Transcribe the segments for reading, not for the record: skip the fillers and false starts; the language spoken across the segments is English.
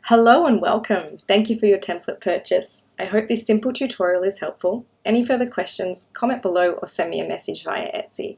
Hello and welcome. Thank you for your template purchase. I hope this simple tutorial is helpful. Any further questions, comment below or send me a message via Etsy.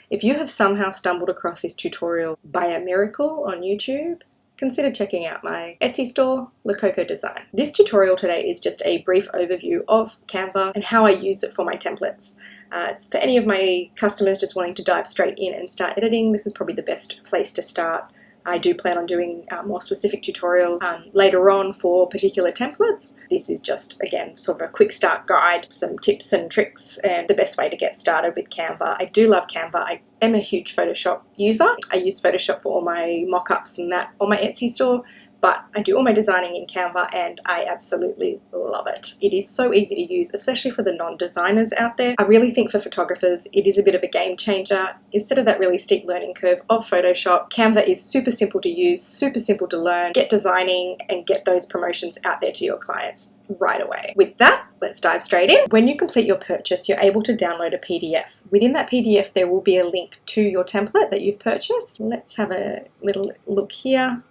If you have somehow stumbled across this tutorial by a miracle on YouTube, consider checking out my Etsy store, LeCoco Design. This tutorial today is just a brief overview of Canva and how I use it for my templates. It's for any of my customers just wanting to dive straight in and start editing. This is probably the best place to start. I do plan on doing more specific tutorials later on for particular templates. This is just, again, sort of a quick start guide, some tips and tricks, and the best way to get started with Canva. I do love Canva. I am a huge Photoshop user. I use Photoshop for all my mock-ups and that on my Etsy store, but I do all my designing in Canva and I absolutely love it. It is so easy to use, especially for the non-designers out there. I really think for photographers, it is a bit of a game changer. Instead of that really steep learning curve of Photoshop, Canva is super simple to use, super simple to learn, get designing and get those promotions out there to your clients right away. With that, let's dive straight in. When you complete your purchase, you're able to download a PDF. Within that PDF, there will be a link to your template that you've purchased. Let's have a little look here.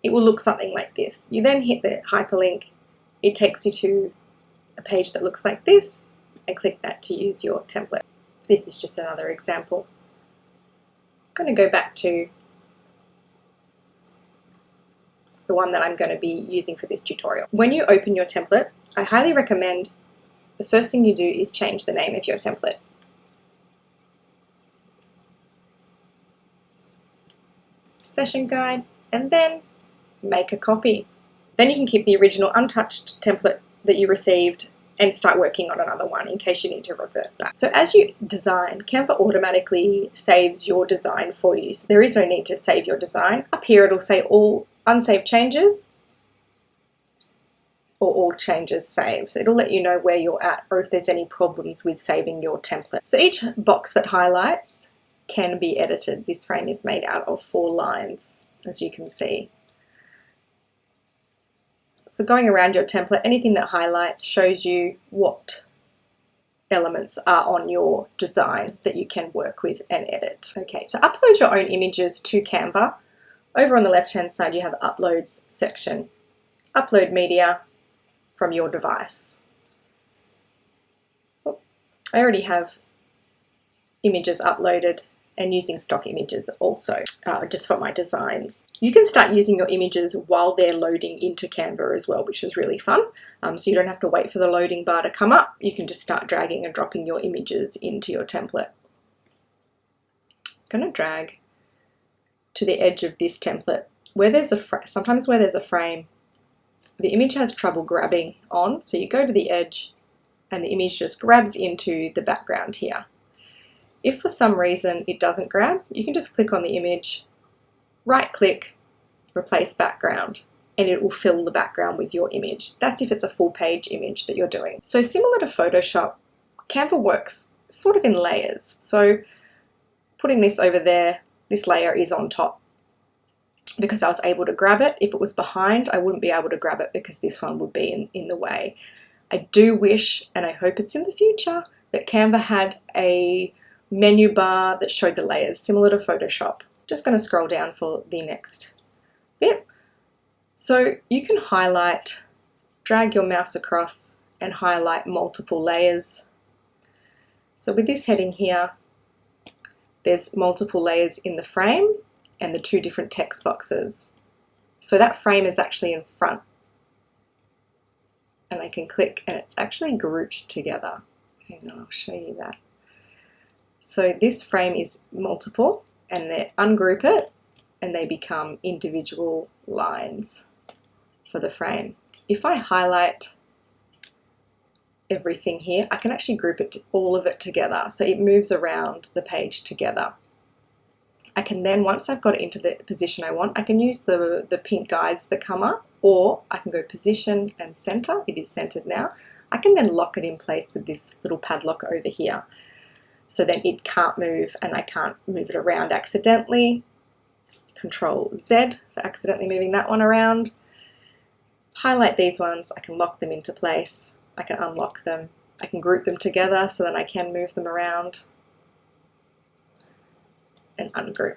It will look something like this. You then hit the hyperlink. It takes you to a page that looks like this and click that to use your template. This is just another example. I'm going to go back to the one that I'm going to be using for this tutorial. When you open your template, I highly recommend the first thing you do is change the name of your template. Session guide, and then make a copy. Then you can keep the original untouched template that you received and start working on another one in case you need to revert back. So as you design, Canva automatically saves your design for you. So there is no need to save your design. Up here it'll say all unsaved changes or all changes saved. So it'll let you know where you're at or if there's any problems with saving your template. So each box that highlights can be edited. This frame is made out of 4 lines, as you can see. So going around your template, anything that highlights shows you what elements are on your design that you can work with and edit. Okay, so upload your own images to Canva. Over on the left-hand side, you have the Uploads section. Upload media from your device. Oh, I already have images uploaded and using stock images also, just for my designs. You can start using your images while they're loading into Canva as well, which is really fun. So you don't have to wait for the loading bar to come up. You can just start dragging and dropping your images into your template. I'm going to drag to the edge of this template. Where there's sometimes where there's a frame, the image has trouble grabbing on, so you go to the edge and the image just grabs into the background here. If for some reason it doesn't grab, you can just click on the image, right click, replace background, and it will fill the background with your image. That's if it's a full page image that you're doing. So similar to Photoshop, Canva works sort of in layers. So putting this over there, this layer is on top because I was able to grab it. If it was behind, I wouldn't be able to grab it because this one would be in the way. I do wish, and I hope it's in the future, that Canva had a menu bar that showed the layers, similar to Photoshop. Just going to scroll down for the next bit. So you can highlight, drag your mouse across and highlight multiple layers. So with this heading here, there's multiple layers in the frame and the 2 different text boxes. So that frame is actually in front. And I can click and it's actually grouped together. Hang on, I'll show you that. So this frame is multiple and they ungroup it and they become individual lines for the frame. If I highlight everything here, I can actually group it all of it together. So it moves around the page together. I can then, once I've got it into the position I want, I can use the pink guides that come up, or I can go position and center. It is centered now. I can then lock it in place with this little padlock over here. So then it can't move and I can't move it around accidentally. Control Z for accidentally moving that one around. Highlight these ones, I can lock them into place. I can unlock them. I can group them together so that I can move them around and ungroup.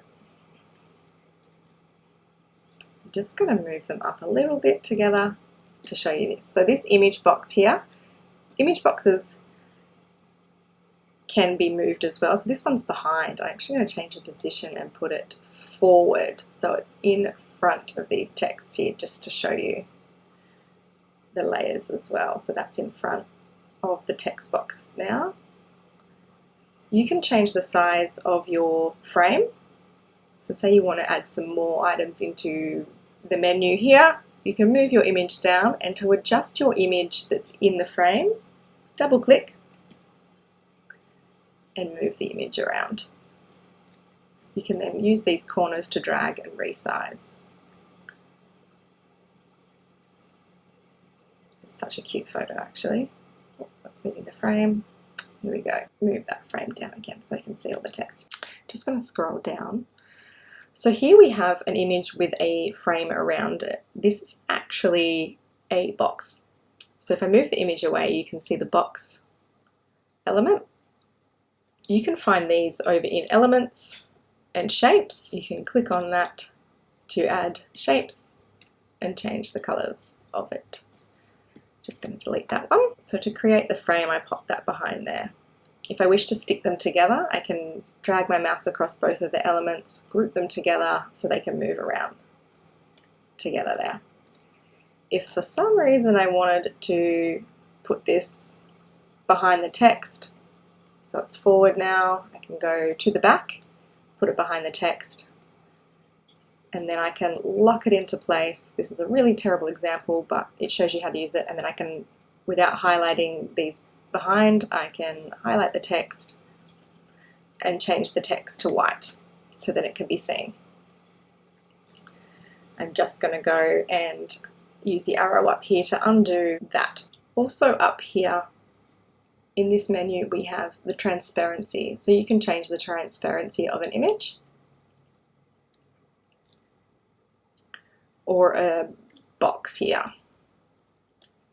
just going to move them up a little bit together to show you this. So this image box here, image boxes can be moved as well. So this one's behind. I'm actually going to change the position and put it forward so it's in front of these texts here, just to show you the layers as well. So that's in front of the text box now. You can change the size of your frame. So say you want to add some more items into the menu here, you can move your image down, and to adjust your image that's in the frame, double click and move the image around. You can then use these corners to drag and resize. It's such a cute photo actually. Oh, that's moving the frame. Here we go. Move that frame down again so you can see all the text. Just going to scroll down. So here we have an image with a frame around it. This is actually a box. So if I move the image away, you can see the box element. You can find these over in Elements and Shapes. You can click on that to add shapes and change the colors of it. Just going to delete that one. So to create the frame, I pop that behind there. If I wish to stick them together, I can drag my mouse across both of the elements, group them together so they can move around together there. If for some reason I wanted to put this behind the text, so it's forward now, I can go to the back, put it behind the text, and then I can lock it into place. This is a really terrible example, but it shows you how to use it. And then I can, without highlighting these behind, I can highlight the text and change the text to white so that it can be seen. I'm just going to go and use the arrow up here to undo that. Also up here in this menu we have the transparency. So you can change the transparency of an image or a box here.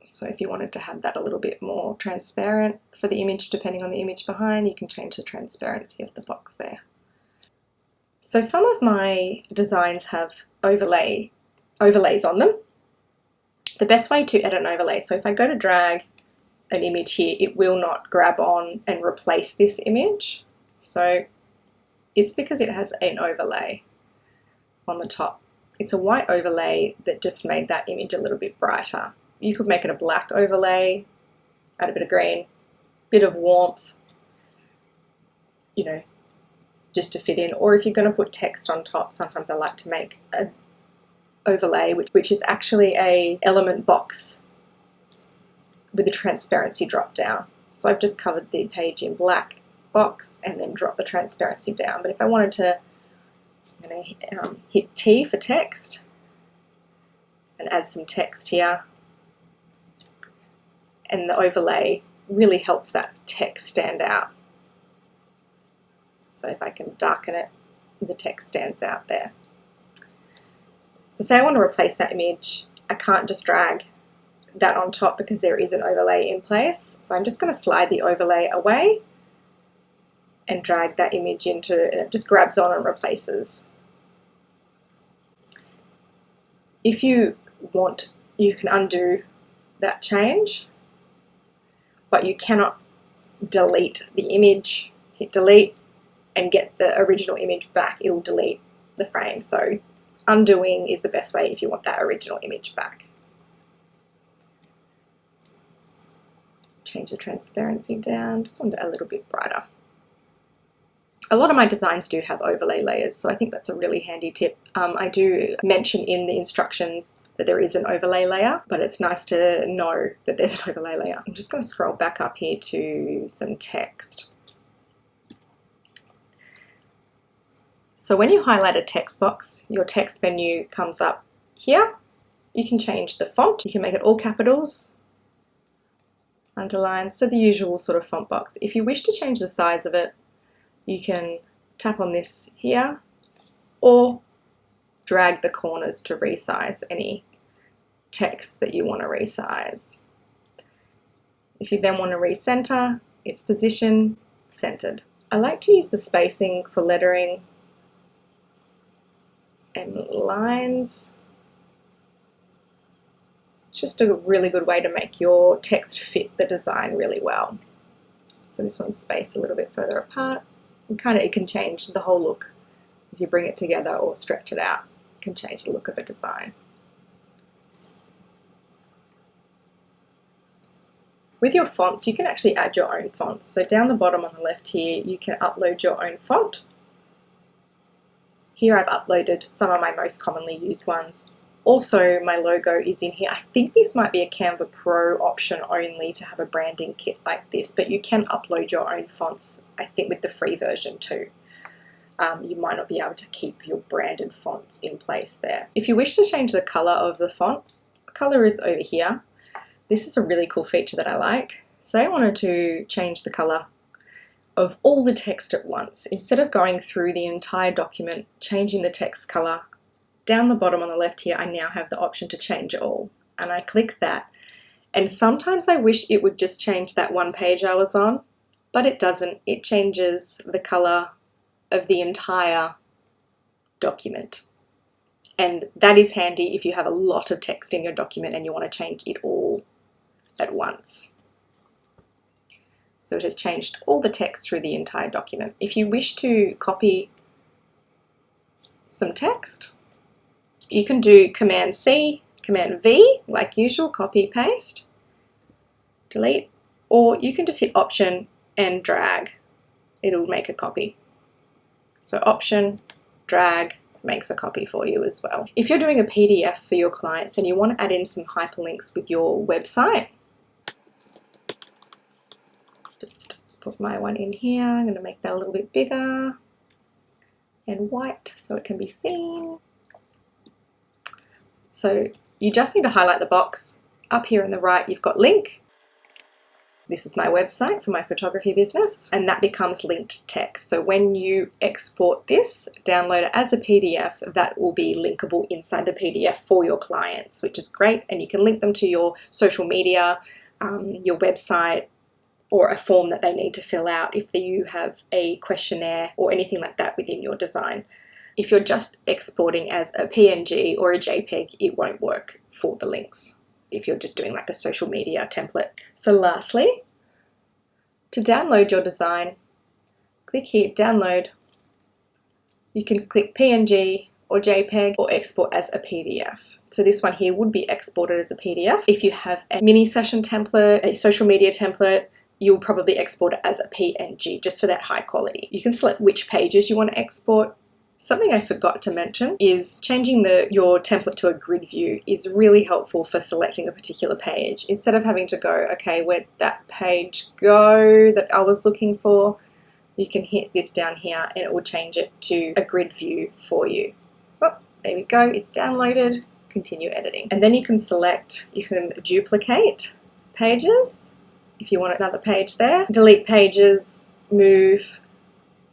So if you wanted to have that a little bit more transparent for the image, depending on the image behind, you can change the transparency of the box there. So some of my designs have overlays on them. The best way to edit an overlay, so if I go to drag an image here, it will not grab on and replace this image. So it's because it has an overlay on the top. It's a white overlay that just made that image a little bit brighter. You could make it a black overlay, add a bit of green, bit of warmth, you know, just to fit in. Or if you're going to put text on top, sometimes I like to make an overlay, which is actually a element box with a transparency drop down. So I've just covered the page in black box and then drop the transparency down. But if I wanted to, I'm going to hit T for text and add some text here. And the overlay really helps that text stand out. So if I can darken it, the text stands out there. So say I want to replace that image, I can't just drag that on top because there is an overlay in place. So I'm just going to slide the overlay away and drag that image into it, and it just grabs on and replaces. If you want, you can undo that change, but you cannot delete the image. Hit delete and get the original image back. It'll delete the frame. So undoing is the best way if you want that original image back. Change the transparency down, just want it a little bit brighter. A lot of my designs do have overlay layers, so I think that's a really handy tip. I do mention in the instructions that there is an overlay layer, but it's nice to know that there's an overlay layer. I'm just going to scroll back up here to some text. So when you highlight a text box, your text menu comes up here. You can change the font. You can make it all capitals, underline, so the usual sort of font box. If you wish to change the size of it, you can tap on this here or drag the corners to resize any text that you want to resize. If you then want to recenter, it's position centered. I like to use the spacing for lettering and lines It's just a really good way to make your text fit the design really well. So this one's spaced a little bit further apart. And it can change the whole look. If you bring it together or stretch it out, it can change the look of a design. With your fonts, you can actually add your own fonts. So down the bottom on the left here, you can upload your own font. Here I've uploaded some of my most commonly used ones. Also, my logo is in here. I think this might be a Canva Pro option only to have a branding kit like this, but you can upload your own fonts, I think, with the free version too. You might not be able to keep your branded fonts in place there. If you wish to change the color of the font, the color is over here. This is a really cool feature that I like. Say I wanted to change the color of all the text at once. Instead of going through the entire document, changing the text color, down the bottom on the left here, I now have the option to change it all. And I click that. And sometimes I wish it would just change that one page I was on, but it doesn't. It changes the color of the entire document. And that is handy if you have a lot of text in your document and you want to change it all at once. So it has changed all the text through the entire document. If you wish to copy some text, you can do Command C, Command V, like usual, copy, paste, delete, or you can just hit Option and drag. It'll make a copy. So Option, drag, makes a copy for you as well. If you're doing a PDF for your clients and you want to add in some hyperlinks with your website, just put my one in here. I'm going to make that a little bit bigger and white so it can be seen. So you just need to highlight the box. Up here on the right, you've got link. This is my website for my photography business, and that becomes linked text. So when you export this, download it as a PDF, that will be linkable inside the PDF for your clients, which is great. And you can link them to your social media, your website, or a form that they need to fill out if you have a questionnaire or anything like that within your design. If you're just exporting as a PNG or a JPEG, it won't work for the links if you're just doing like a social media template. So lastly, to download your design, click here, download. You can click PNG or JPEG or export as a PDF. So this one here would be exported as a PDF. If you have a mini session template, a social media template, you'll probably export it as a PNG just for that high quality. You can select which pages you want to export. Something I forgot to mention is changing your template to a grid view is really helpful for selecting a particular page. Instead of having to go, okay, where'd that page go that I was looking for? You can hit this down here and it will change it to a grid view for you. Oh, there we go, it's downloaded. Continue editing. And then you can select, you can duplicate pages if you want another page there. Delete pages, move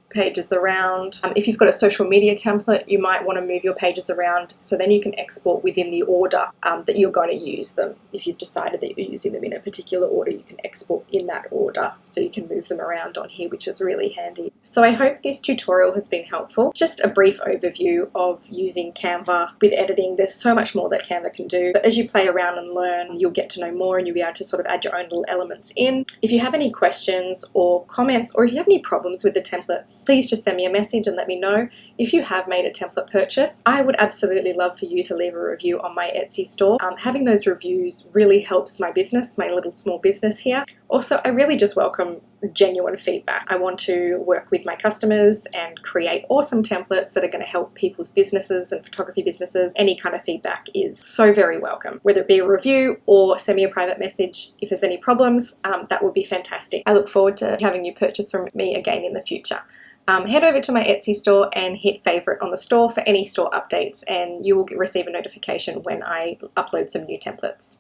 pages around. If you've got a social media template, you might want to move your pages around so then you can export within the order that you're going to use them. If you've decided that you're using them in a particular order, you can export in that order so you can move them around on here, which is really handy. So I hope this tutorial has been helpful. Just a brief overview of using Canva with editing. There's so much more that Canva can do, but as you play around and learn, you'll get to know more and you'll be able to sort of add your own little elements in. If you have any questions or comments, or if you have any problems with the templates, please just send me a message and let me know. If you have made a template purchase, I would absolutely love for you to leave a review on my Etsy store. Having those reviews really helps my business, my little small business here. Also, I really just welcome genuine feedback. I want to work with my customers and create awesome templates that are going to help people's businesses and photography businesses. Any kind of feedback is so very welcome, whether it be a review or send me a private message. If there's any problems, that would be fantastic. I look forward to having you purchase from me again in the future. Head over to my Etsy store and hit favorite on the store for any store updates, and you will receive a notification when I upload some new templates.